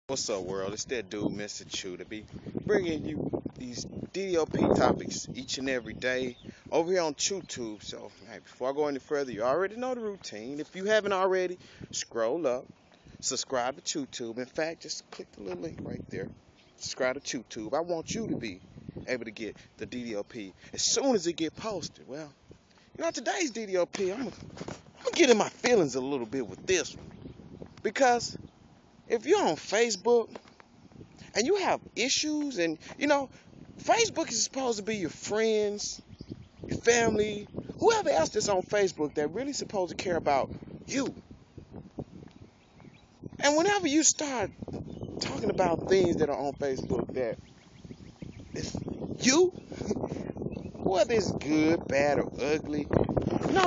What's up, world? It's that dude, Mr. Chew, to be bringing you these DDOP topics each and every day over here on ChewTube. So, hey, before I go any further, you already know the routine. If you haven't already, scroll up, subscribe to ChewTube. In fact, just click the little link right there. Subscribe to ChewTube. I want you to be able to get the DDOP as soon as it get posted. Well, today's DDOP, I'm gonna get in my feelings a little bit with this one because if you're on Facebook and you have issues and Facebook is supposed to be your friends, your family, whoever else that's on Facebook that really supposed to care about you. And whenever you start talking about things that are on Facebook that it's you, whether it's good, bad, or ugly,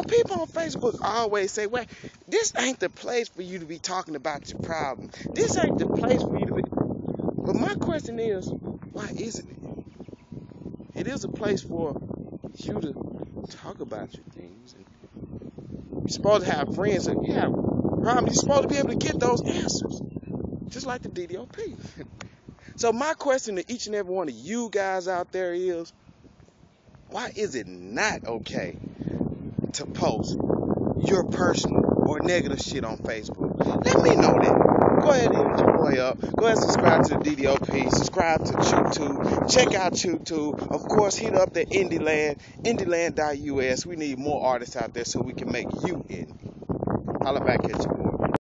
people on Facebook always say, well, this ain't the place for you to be talking about your problem. This ain't the place for you to be. But my question is, why isn't it? It is a place for you to talk about your things. And you're supposed to have friends, and you have problems. You're supposed to be able to get those answers, just like the DDOP. So my question to each and every one of you guys out there is, why is it not okay to post your personal or negative shit on Facebook? Let me know that. Go ahead and hit your boy up. Go ahead and subscribe to the DDOP. Subscribe to ChewTube. Check out ChewTube. Of course, hit up the IndieLand, indieland.us. We need more artists out there so we can make you indie. Holla back at you.